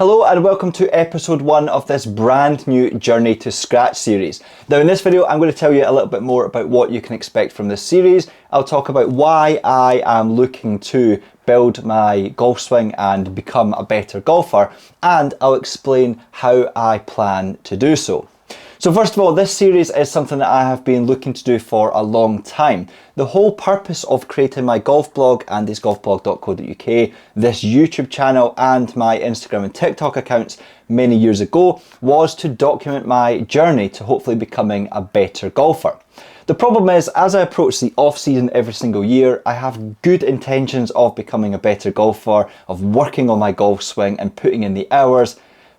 Hello and welcome to episode 1 of this brand new Journey to Scratch series. Now in this video I'm going to tell you a little bit more about what you can expect from this series. I'll talk about why I am looking to build my golf swing and become a better golfer, and I'll explain how I plan to do so. So first of all, this series is something that I have been looking to do for a long time. The whole purpose of creating my golf blog and golfblog.co.uk, this YouTube channel and my Instagram and TikTok accounts many years ago was to document my journey to hopefully becoming a better golfer. The problem is, as I approach the off season every single year, I have good intentions of becoming a better golfer, of working on my golf swing and putting in the hours.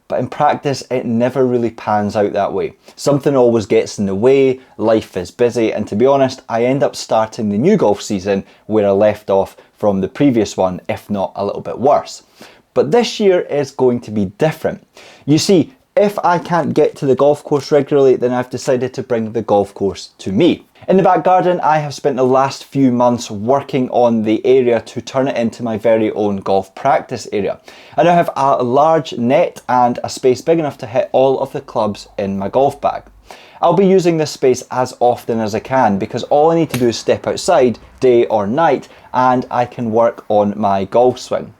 But in practice, it never really pans out that way. Something always gets in the way, life is busy, and to be honest, I end up starting the new golf season where I left off from the previous one, if not a little bit worse. But this year is going to be different. You see, if I can't get to the golf course regularly, then I've decided to bring the golf course to me. In the back garden, I have spent the last few months working on the area to turn it into my very own golf practice area. I now have a large net and a space big enough to hit all of the clubs in my golf bag. I'll be using this space as often as I can because all I need to do is step outside, day or night, and I can work on my golf swing.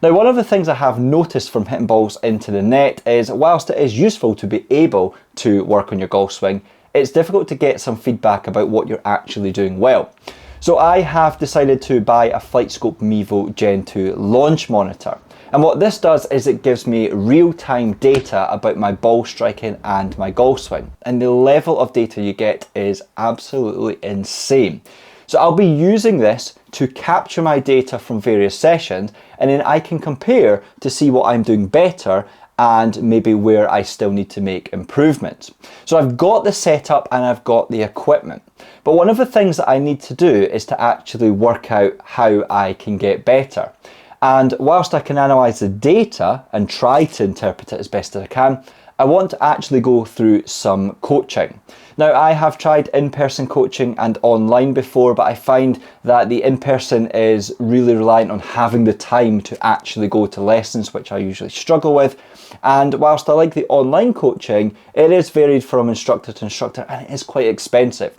Now, one of the things I have noticed from hitting balls into the net is, whilst it is useful to be able to work on your golf swing, it's difficult to get some feedback about what you're actually doing well. So I have decided to buy a FlightScope Mevo Gen 2 launch monitor. And what this does is it gives me real-time data about my ball striking and my golf swing. And the level of data you get is absolutely insane. So I'll be using this to capture my data from various sessions, and then I can compare to see what I'm doing better and maybe where I still need to make improvements. So I've got the setup and I've got the equipment. But one of the things that I need to do is to actually work out how I can get better. And whilst I can analyze the data and try to interpret it as best as I can, I want to actually go through some coaching. Now, I have tried in-person coaching and online before, but I find that the in-person is really reliant on having the time to actually go to lessons, which I usually struggle with. And whilst I like the online coaching, it is varied from instructor to instructor and it is quite expensive.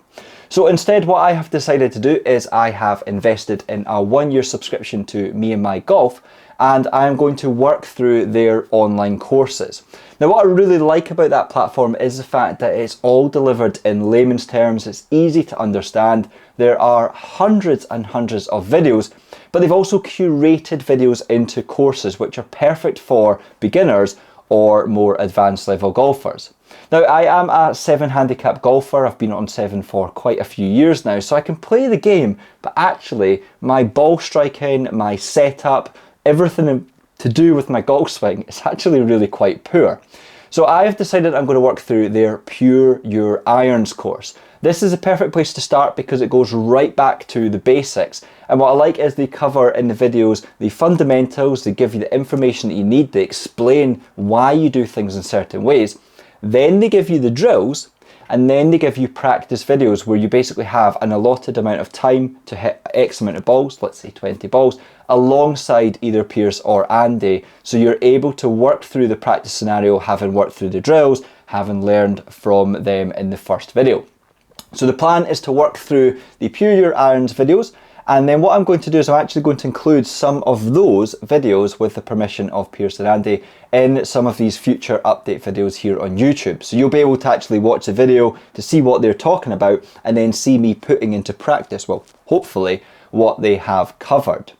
So instead, what I have decided to do is I have invested in a 1-year subscription to Me and My Golf, and I am going to work through their online courses. Now, what I really like about that platform is the fact that it's all delivered in layman's terms. It's easy to understand. There are hundreds and hundreds of videos, but they've also curated videos into courses which are perfect for beginners or more advanced level golfers. Now, I am a 7 handicap golfer. I've been on 7 for quite a few years now, so I can play the game, but actually my ball striking, my setup, everything to do with my golf swing is actually really quite poor. So I have decided I'm going to work through their Pure Your Irons course. This is a perfect place to start because it goes right back to the basics. And what I like is they cover in the videos the fundamentals, they give you the information that you need, they explain why you do things in certain ways. Then they give you the drills, and then they give you practice videos where you basically have an allotted amount of time to hit X amount of balls, let's say 20 balls, alongside either Pierce or Andy. So you're able to work through the practice scenario, having worked through the drills, having learned from them in the first video. So the plan is to work through the Pure Your Irons videos, and then what I'm going to do is I'm actually going to include some of those videos with the permission of Pierce and Andy in some of these future update videos here on YouTube. So you'll be able to actually watch the video to see what they're talking about and then see me putting into practice, well, hopefully, what they have covered.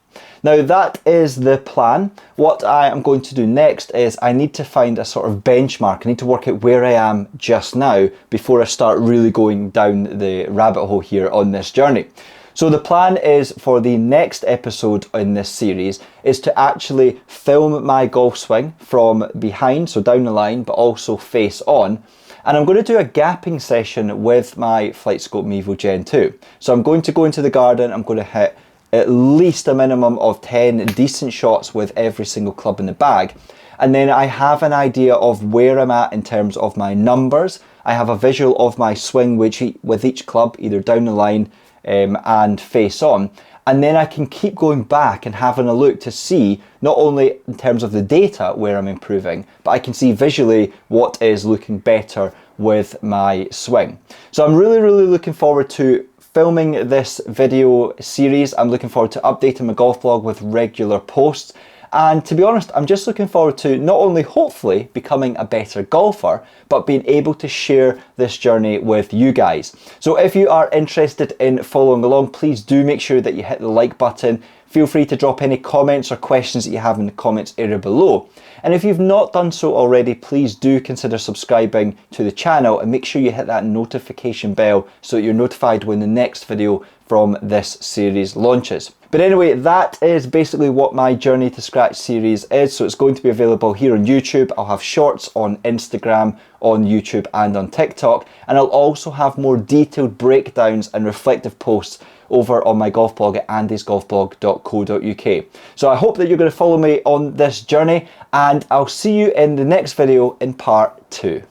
Now that is the plan. What I am going to do next is I need to find a sort of benchmark. I need to work out where I am just now before I start really going down the rabbit hole here on this journey. So the plan is for the next episode in this series is to actually film my golf swing from behind, so down the line, but also face on. And I'm going to do a gapping session with my FlightScope Mevo Gen 2. So I'm going to go into the garden, I'm going to hit at least a minimum of 10 decent shots with every single club in the bag. And then I have an idea of where I'm at in terms of my numbers. I have a visual of my swing with each club, either down the line and face on. And then I can keep going back and having a look to see, not only in terms of the data where I'm improving, but I can see visually what is looking better with my swing. So I'm really looking forward to filming this video series. I'm looking forward to updating my golf blog with regular posts. And to be honest, I'm just looking forward to not only hopefully becoming a better golfer, but being able to share this journey with you guys. So if you are interested in following along, please do make sure that you hit the like button. Feel free to drop any comments or questions that you have in the comments area below. And if you've not done so already, please do consider subscribing to the channel and make sure you hit that notification bell so that you're notified when the next video from this series launches. But anyway, that is basically what my Journey to Scratch series is. So it's going to be available here on YouTube. I'll have shorts on Instagram, on YouTube and on TikTok. And I'll also have more detailed breakdowns and reflective posts over on my golf blog at andysgolfblog.co.uk. So I hope that you're going to follow me on this journey, and I'll see you in the next video in part 2.